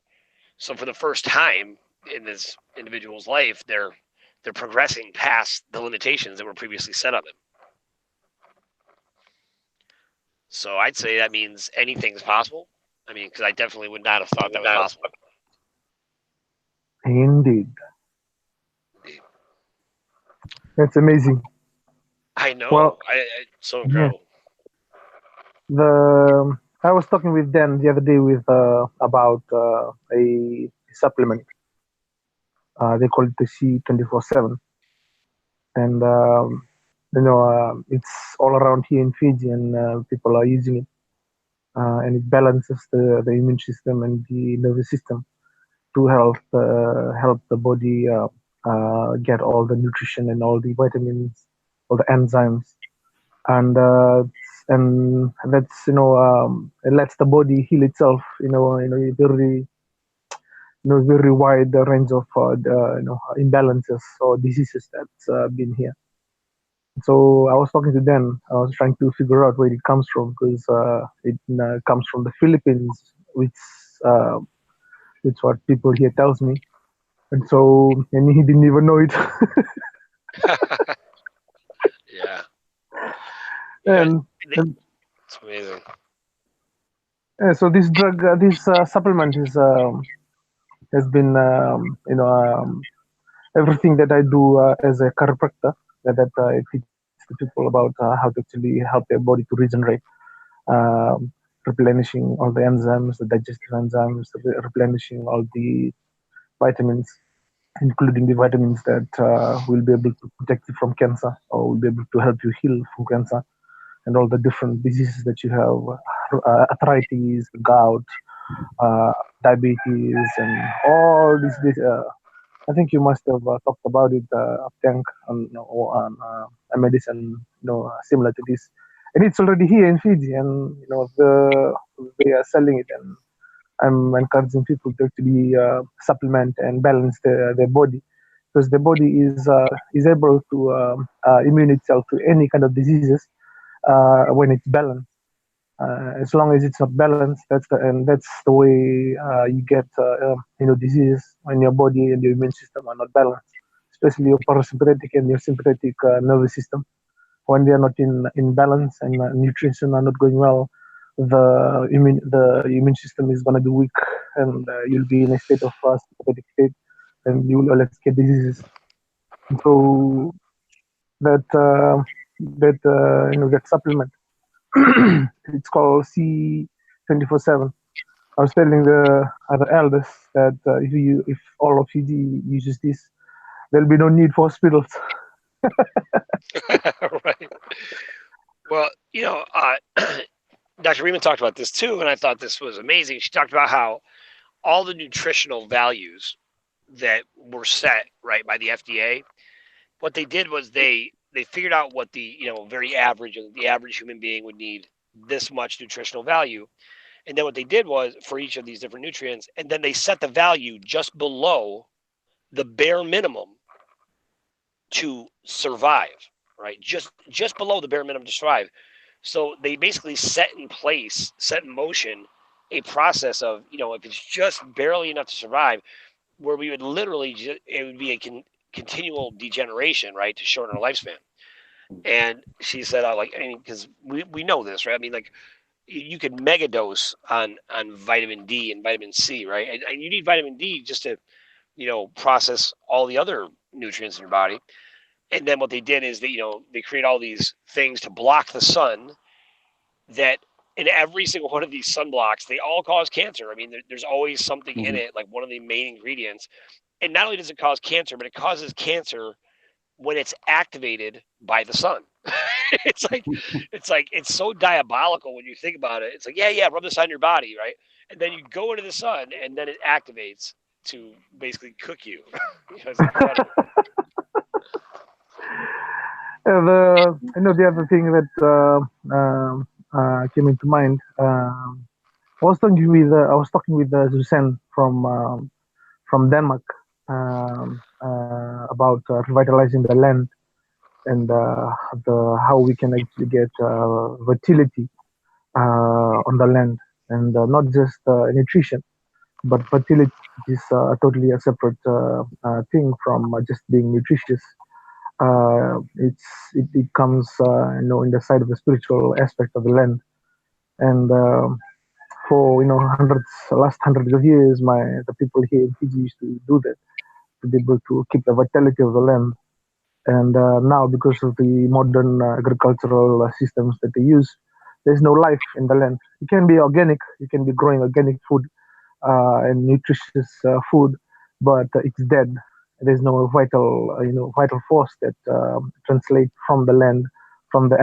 B: So for the first time in this individual's life, they're progressing past the limitations that were previously set on them. So I'd say that means anything's possible. I mean, because I definitely would not have thought that was possible.
C: Indeed. That's amazing.
B: I know.
C: Well,
B: it's so incredible.
C: I was talking with Dan the other day about a supplement. They call it the C24/7, and it's all around here in Fiji, and people are using it, and it balances the immune system and the nervous system to help the body get all the nutrition and all the vitamins, all the enzymes, and that's it lets the body heal itself. Very wide range of imbalances or diseases that's been here. So I was talking to Dan. I was trying to figure out where it comes from because it comes from the Philippines, which it's what people here tells me. And he didn't even know it.
B: Yeah.
C: And
B: it's amazing.
C: So this drug, this supplement has been, everything that I do as a chiropractor, that I teach the people about how to actually help their body to regenerate, replenishing all the enzymes, the digestive enzymes, replenishing all the vitamins, including the vitamins that will be able to protect you from cancer or will be able to help you heal from cancer and all the different diseases that you have, arthritis, gout, diabetes, and all these. I think you must have talked about it, Dank, on a medicine, similar to this, and it's already here in Fiji, and they are selling it, and I'm encouraging people to actually supplement and balance their body, because the body is able to immune itself to any kind of diseases when it's balanced. As long as it's not balanced, that's the way you get diseases when your body and your immune system are not balanced, especially your parasympathetic and your sympathetic nervous system. When they are not in balance and nutrition are not going well, the immune system is going to be weak, and you'll be in a state of sympathetic state, and you will always get diseases. And so that supplement. It's called C24/7. I was telling the other elders that if all of Fiji uses this, there'll be no need for hospitals.
B: Right. Well, Dr. Riemann talked about this too, and I thought this was amazing. She talked about how all the nutritional values that were set right by the FDA, what they did was they figured out what the average human being would need this much nutritional value. And then what they did was for each of these different nutrients, and then they set the value just below the bare minimum to survive, right? Just below the bare minimum to survive. So they basically set in motion a process of, if it's just barely enough to survive, where we would literally it would be a continual degeneration, right, to shorten our lifespan. And she said, because we know this, right? I mean, like you could megadose on vitamin D and vitamin C, right? And you need vitamin D just to, process all the other nutrients in your body. And then what they did is they create all these things to block the sun that in every single one of these sunblocks, they all cause cancer. I mean, there's always something in it, like one of the main ingredients. And not only does it cause cancer, but it causes cancer when it's activated by the sun. it's so diabolical when you think about it. It's like, yeah, rub this on your body, right? And then you go into the sun, and then it activates to basically cook you. It's incredible.
C: The other thing that came into mind. I was talking with Suzanne from Denmark about revitalizing the land and how we can actually get fertility on the land, and not just nutrition, but fertility is totally a separate thing from just being nutritious. It comes in the side of the spiritual aspect of the land, and for last hundreds of years, the people here in Fiji used to do that to be able to keep the vitality of the land. And now, because of the modern agricultural systems that they use, there's no life in the land. It can be organic, you can be growing organic food and nutritious food, but it's dead. There's no vital force that translates from the land, from the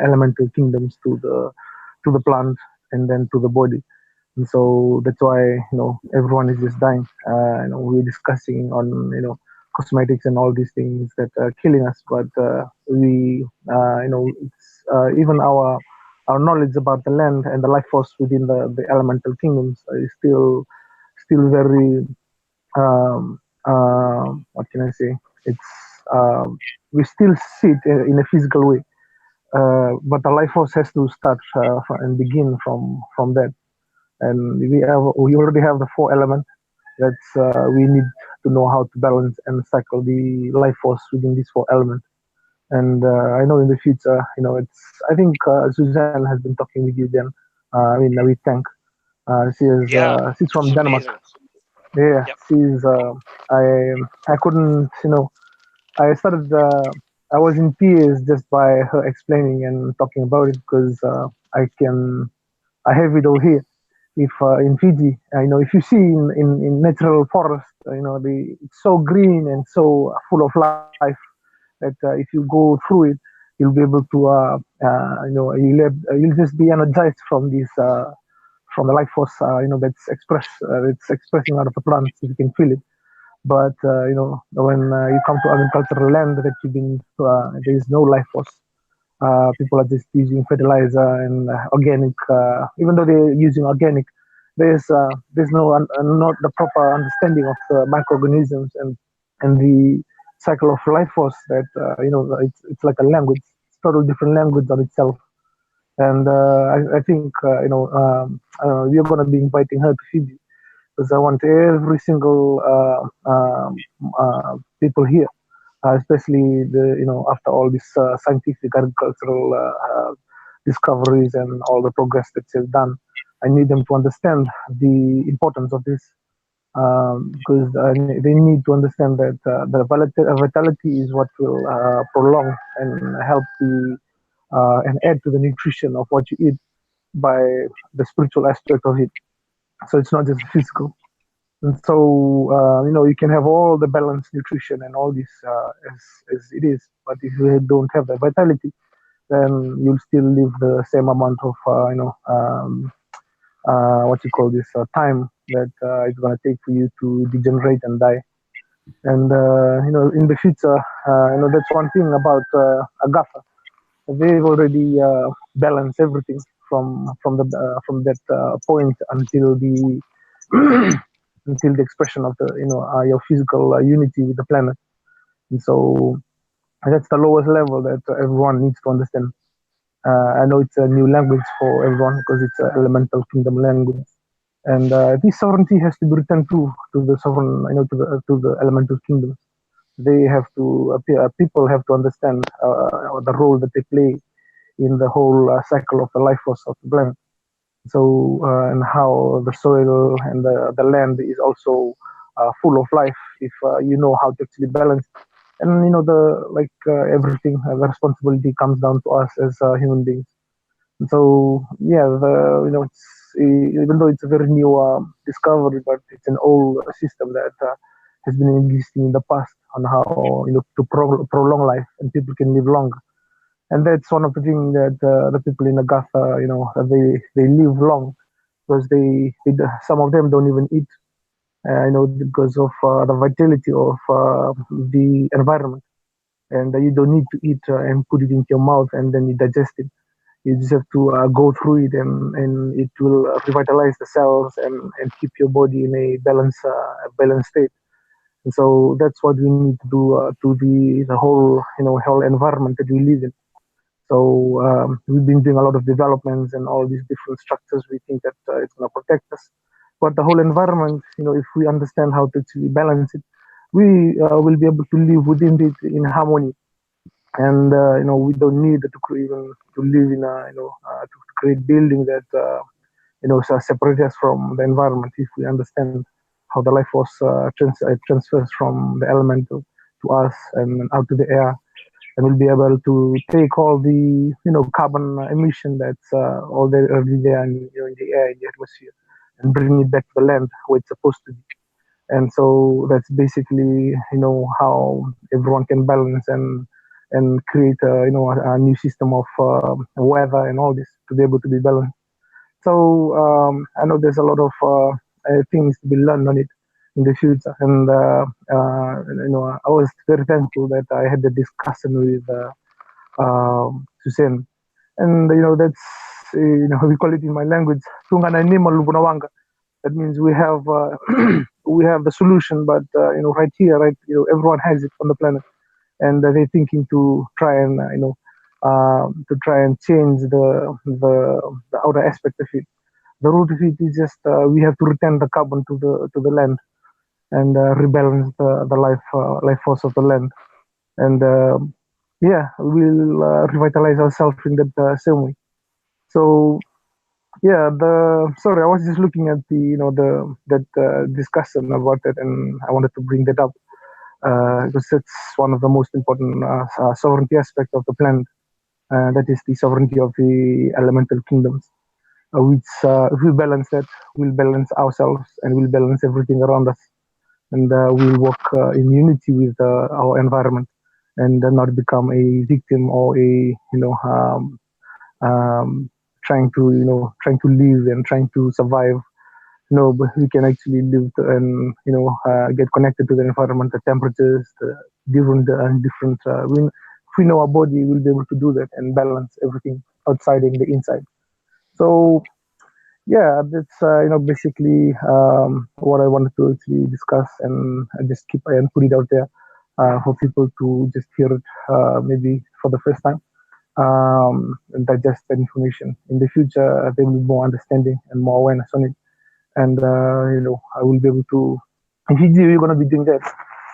C: elemental kingdoms to the plant and then to the body. And so that's why everyone is just dying. We're discussing on cosmetics and all these things that are killing us, but it's even our knowledge about the land and the life force within the elemental kingdoms is still very what can I say? It's we still see it in a physical way, but the life force has to start and begin from that. And we already have the four elements. That's we need to know how to balance and cycle the life force within these four elements. And I know in the future, I think Suzanne has been talking with you then. With Tank. She's from
B: It's
C: Denmark.
B: amazing.
C: Yeah,
B: Yep.
C: she's. I couldn't. I started. I was in tears just by her explaining and talking about it because I can. I have it all here. If in Fiji, if you see in natural forest, it's so green and so full of life that if you go through it, you'll be able to, you'll just be energized from the life force, that's expressing out of the plants. You can feel it. But when you come to agricultural land that there is no life force. People are just using fertilizer and organic. Even though they're using organic, there's not the proper understanding of the microorganisms and the cycle of life force. That it's like a language. It's totally different language on itself. And I think we're gonna be inviting her to Fiji because I want every single people here, especially after all this scientific agricultural discoveries and all the progress that they've done. I need them to understand the importance of this because they need to understand that the vitality is what will prolong and help and add to the nutrition of what you eat by the spiritual aspect of it. So it's not just physical. And so, you can have all the balanced nutrition and all this as it is, but if you don't have the vitality, then you'll still live the same amount of what you call this time that it's gonna take for you to degenerate and die. And in the future, that's one thing about Agatha. They've already balanced everything from that point until the until the expression of the your physical unity with the planet. And so that's the lowest level that everyone needs to understand. I know it's a new language for everyone because it's an elemental kingdom language, and this sovereignty has to be returned to the sovereign, to the elemental kingdoms. They have to people have to understand the role that they play in the whole cycle of the life force of the planet. So and how the soil and the land is also full of life if you know how to actually balance. And everything, the responsibility comes down to us as human beings. So yeah, it's even though it's a very new discovery, but it's an old system that has been existing in the past on how to prolong life and people can live longer. And that's one of the things that the people in Agatha, they live long because they some of them don't even eat, because of the vitality of the environment, and you don't need to eat and put it into your mouth and then you digest it. You just have to go through it, and it will revitalize the cells and keep your body in a balanced state. And so that's what we need to do to the whole whole environment that we live in. So we've been doing a lot of developments and all these different structures. We think that it's going to protect us, but the whole environment, if we understand how to actually balance it, we will be able to live within it in harmony. And we don't need even to live in to create building that separate us from the environment. If we understand how the life force transfers from the elemental to us and out to the air, and we'll be able to take all the carbon emission that's all there in the air, in the atmosphere, and bring it back to the land where it's supposed to be. And so that's basically how everyone can balance and create a new system of weather and all this to be able to be balanced. So I know there's a lot of things to be learned on it in the future, and I was very thankful that I had the discussion with Susan, and that's we call it in my language tungana nima lubunawanga. That means we have we have the solution, but right here, right, everyone has it on the planet, and they're thinking to try and change the outer aspect of it. The root of it is just we have to return the carbon to the land and rebalance the life force of the land, and we'll revitalize ourselves in that same way. So yeah, sorry, I was just looking at that discussion about it, and I wanted to bring that up because it's one of the most important sovereignty aspects of the planet. That is the sovereignty of the elemental kingdoms. Which if we balance that, we'll balance ourselves and we'll balance everything around us, and we'll work in unity with our environment, and not become a victim or a trying to live and trying to survive. No, but we can actually live and get connected to the environment, the temperatures, the different if we know our body, we'll be able to do that and balance everything outside and the inside. So yeah, that's basically what I wanted to actually discuss, and I just keep and put it out there for people to just hear it maybe for the first time, and digest that information. In the future, there will be more understanding and more awareness on it, and I will be able to. In Fiji, we're going to be doing that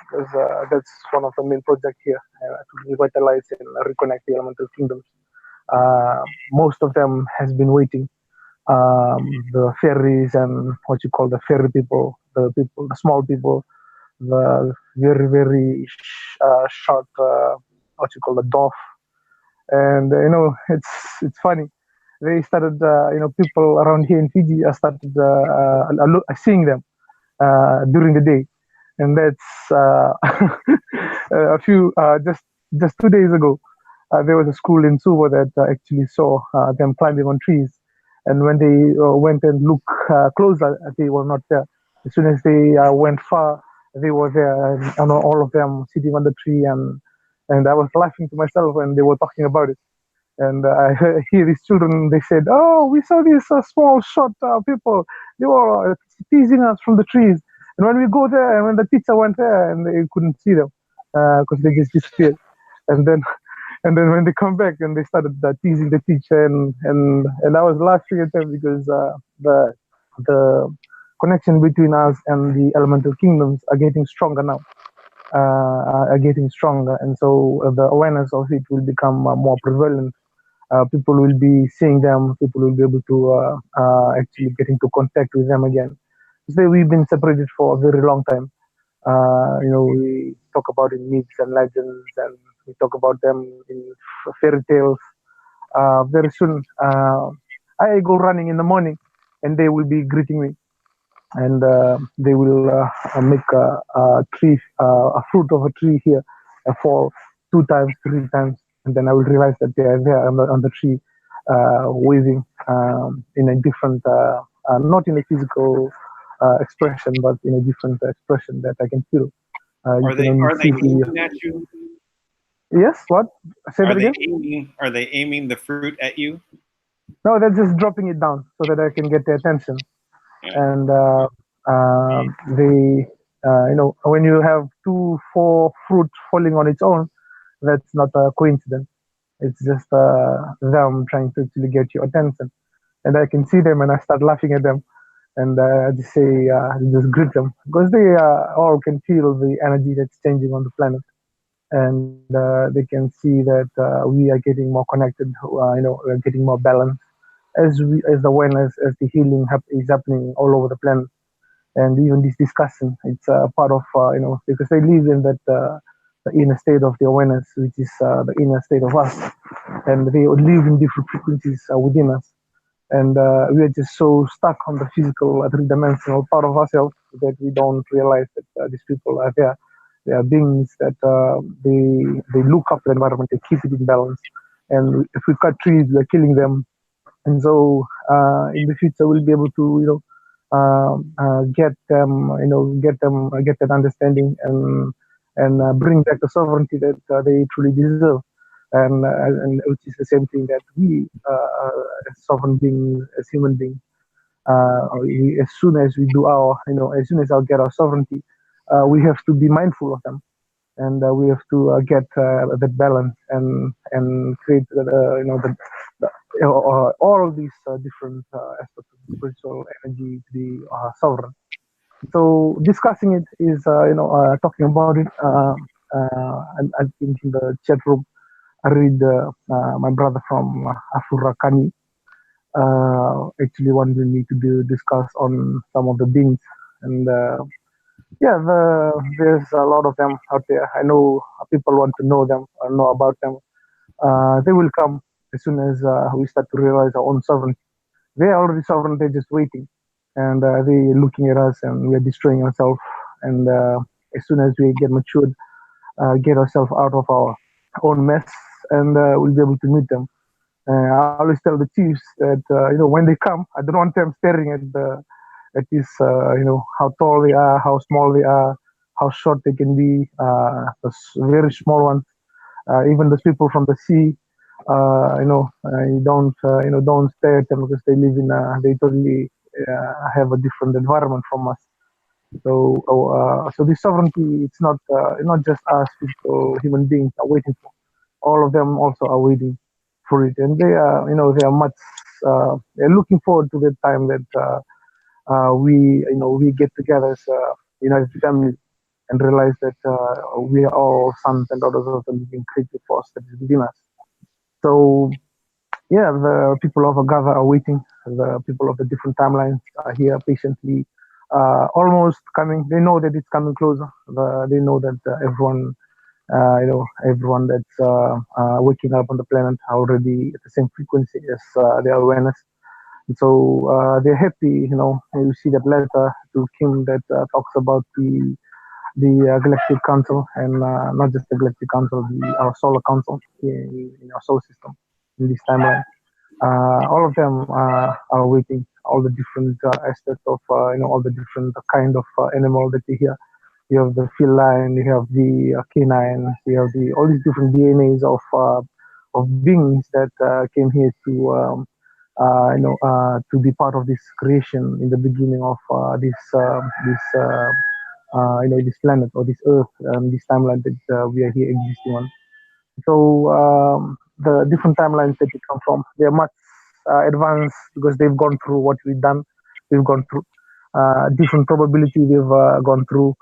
C: because that's one of the main projects here to revitalize and reconnect the elemental kingdoms. Most of them has been waiting. The fairies and what you call the fairy people, the small people, the very, very short, what you call the dwarf. And, it's funny. They started, people around here in Fiji started seeing them during the day. And that's a few, just 2 days ago. there was a school in Suva that actually saw them climbing on trees. And when they went and looked closer, they were not there. As soon as they went far, they were there, and all of them sitting on the tree. And I was laughing to myself when they were talking about it. And I hear these children, they said, "Oh, we saw these small, short people. They were teasing us from the trees. And when we go there, and when the teacher went there, and they couldn't see them because they just disappeared. And then, and then when they come back, and they started teasing the teacher, and I was laughing at them because the connection between us and the elemental kingdoms are getting stronger now. Are getting stronger, and so the awareness of it will become more prevalent. People will be seeing them. People will be able to actually get into contact with them again. So we've been separated for a very long time. We talk about in myths and legends, and we talk about them in fairy tales. Very soon, I go running in the morning, and they will be greeting me, and they will make a tree, a fruit of a tree here, fall 2 times, 3 times, and then I will realize that they are there on the tree, waving in a different, not in a physical expression, but in a different expression that I can feel. You can only
A: Are they
C: see the.
A: aiming at you?
C: Yes, what? Say that again.
A: Are they aiming the fruit at you?
C: No, they're just dropping it down so that I can get their attention.
A: Yeah.
C: And they, when you have 2, 4 fruit falling on its own, that's not a coincidence. It's just them trying to actually get your attention. And I can see them, and I start laughing at them, and I just say, just greet them, because they all can feel the energy that's changing on the planet, and they can see that we are getting more connected. We're getting more balanced as the awareness, as the healing is happening all over the planet. And even this discussion, it's part of because they live in that the inner state of the awareness, which is the inner state of us, and they live in different frequencies within us, and we are just so stuck on the physical, three-dimensional part of ourselves that we don't realize that these people are there. They are beings that they look after the environment, they keep it in balance, and if we cut trees, we are killing them. And so in the future we'll be able to get them, get that understanding, and bring back the sovereignty that they truly deserve, and which is the same thing that we as sovereign beings, as human beings, as soon as we do our, as soon as I get our sovereignty, we have to be mindful of them, and we have to get that balance, and create all of these different aspects of spiritual energy to be sovereign. So discussing it is, talking about it. I think in the chat room, I read my brother from Afura Kani actually wanted me to discuss on some of the beings, and yeah, there's a lot of them out there. I know people want to know them or know about them. They will come as soon as we start to realize our own sovereignty. They are already sovereign, they're just waiting. And they're looking at us, and we are destroying ourselves. And as soon as we get matured, get ourselves out of our own mess, and we'll be able to meet them. I always tell the chiefs that when they come, I don't want them staring at this how tall they are, how small they are, how short they can be, very small ones, even those people from the sea. You don't stare at them because they live in they totally have a different environment from us. So this sovereignty, it's not just us physical human beings are waiting for. All of them also are waiting for it, and they are much they're looking forward to the time that we get together as a united family, and realize that we are all sons and daughters of the living creative force that is within us. So yeah, the people of Agava are waiting. The people of the different timelines are here patiently, almost coming. They know that it's coming closer. They know that everyone that's waking up on the planet are already at the same frequency as their awareness. And so they're happy. You see that letter to Kim that talks about the the Galactic Council, and not just the Galactic Council, our Solar Council in our solar system in this timeline. All of them are waiting. All the different aspects of all the different kind of animal that you hear. You have the feline, you have the canine, you have the all these different DNAs of beings that came here to to be part of this creation in the beginning of this planet or this Earth, this timeline that we are here existing on. So the different timelines that we come from, they are much advanced because they've gone through what we've done. We've gone through different probability we've gone through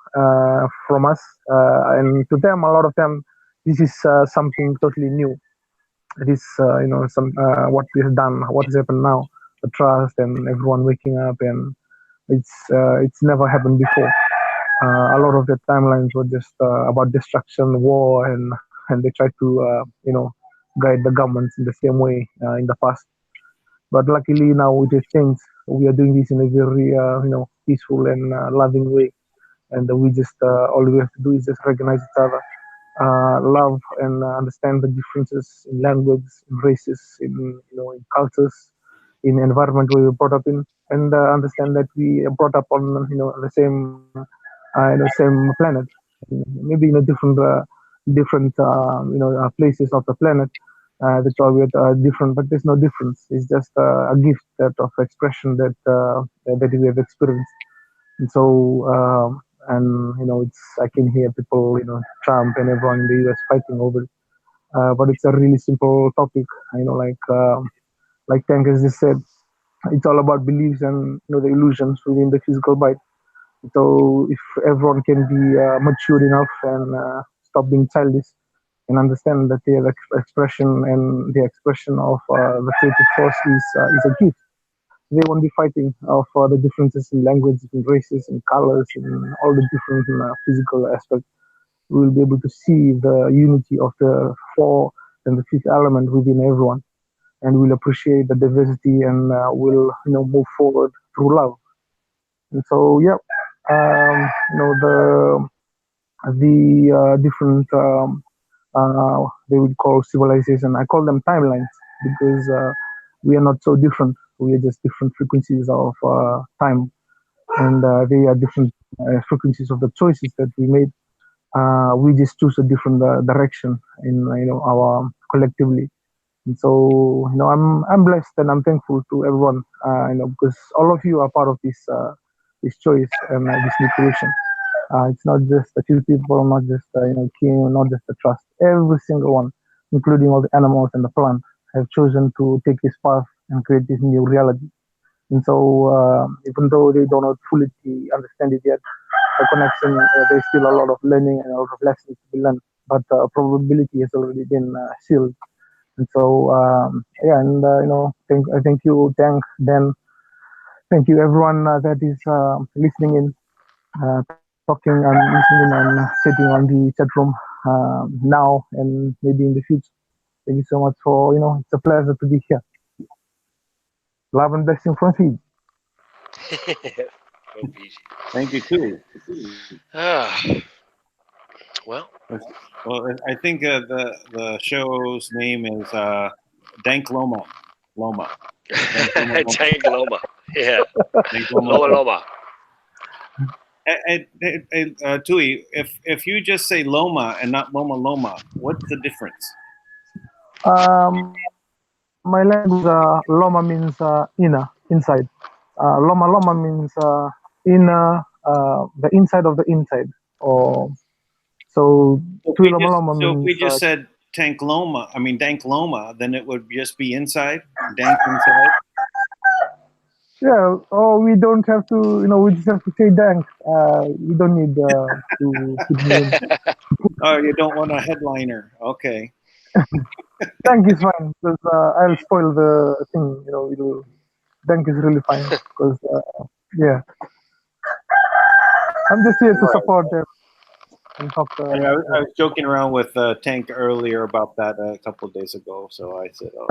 C: from us, and to them, a lot of them, this is something totally new. It is some what we have done, what has happened now, the trust and everyone waking up, and it's never happened before. A lot of the timelines were just about destruction, war, and they tried to guide the governments in the same way in the past. But luckily now it has changed. We are doing this in a very peaceful and loving way, and we just all we have to do is just recognize each other, love and understand the differences in language, in races, in cultures, in environment we were brought up in, and understand that we are brought up on the same planet, maybe in a different places of the planet. That's why we're different, but there's no difference. It's just a gift that of expression that we have experienced. And so, it's I can hear people, Trump and everyone in the U.S. fighting over it. But it's a really simple topic, like Tank has just said. It's all about beliefs and the illusions within the physical bite. So if everyone can be mature enough and stop being childish and understand that their expression and the expression of the creative force is a gift, they won't be fighting for the differences in language, in races, in colors, in all the different physical aspects. We will be able to see the unity of the four and the fifth element within everyone, and we'll appreciate the diversity and we'll move forward through love. And so, yeah, the different they would call civilization. I call them timelines because we are not so different. We are just different frequencies of time, and they are different frequencies of the choices that we made. We just choose a different direction in our collectively. And so I'm blessed and I'm thankful to everyone because all of you are part of this choice and this new creation. It's not just a few people, not just king, not just the trust. Every single one, including all the animals and the plants, have chosen to take this path and create this new reality. And so, even though they do not fully understand it yet, the connection, there's still a lot of learning and a lot of lessons to be learned. But probability has already been sealed. And so, yeah, and thank you, Dank, Dan. Thank you, everyone that is listening in, talking and listening in and sitting on the chat room now and maybe in the future. Thank you so much for, it's a pleasure to be here. Love and blessing from Fiji.
A: Thank you too.
B: Well,
A: I think the show's name is Dank Loma.
B: Dank Loma. Yeah.
A: Dank
B: Loma.
A: Tui, if you just say Loma and not Loma, what's the difference?
C: My language, Loma means inner, inside. Loma means inner, the inside of the inside. Or so.
A: If we just said Dank Loma, then it would just be inside. Dank inside.
C: Yeah, we don't have to, we just have to say Dank. We don't need to.
A: Oh, you don't want a headliner. Okay.
C: Dank is fine because I'll spoil the thing. Dank is really fine because, yeah. I'm just here to support them and talk.
A: I was joking around with Tank earlier about that a couple of days ago, so I said, "Oh."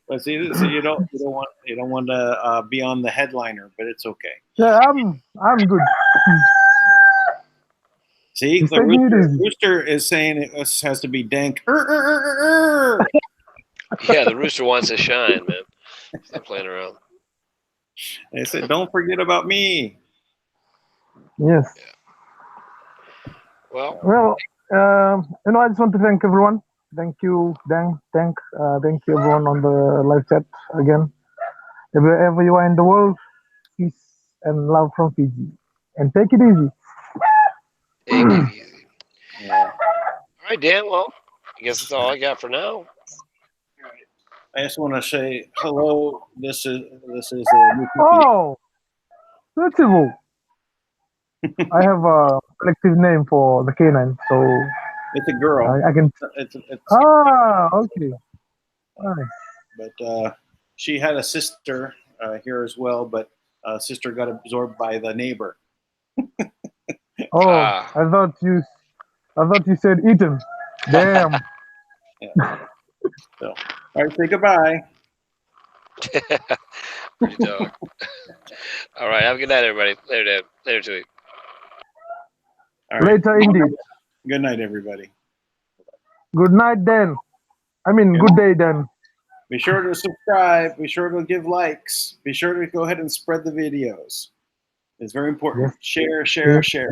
A: But see, you don't want to be on the headliner, but it's okay.
C: Yeah, I'm good.
A: See,
C: He's
A: the
C: taking it easy.
A: rooster is saying it has to be Dank.
B: Yeah, the rooster wants to shine, man. Stop playing around.
A: They said, don't forget about me.
C: Yes.
B: Well,
C: I just want to thank everyone. Thank you, Dan. Thank you everyone on the live chat again. Wherever you are in the world, peace and love from Fiji. And take it easy.
B: take it easy.
A: Yeah.
B: All right, Dan. Well, I guess that's all I got for now.
A: I just want to say hello. This is Nuki.
C: Oh, beautiful. I have a collective name for the canine, so
A: It's a girl.
C: I can.
A: It's
C: Okay. Nice.
A: but she had a sister here as well, but sister got absorbed by the neighbor.
C: Oh,
B: Ah.
C: I thought you said eat him. Damn.
A: So, all right, say goodbye.
B: Pretty dog. All right. Have a good night, everybody. Later, Dan. Later, Tui.
A: All right.
C: Later, indeed.
A: Good night, everybody.
C: Good night, Dan. I mean, good day, Dan.
A: Be sure to subscribe. Be sure to give likes. Be sure to go ahead and spread the videos. It's very important.
C: Yes.
A: Share, share,
C: Yes.
A: share.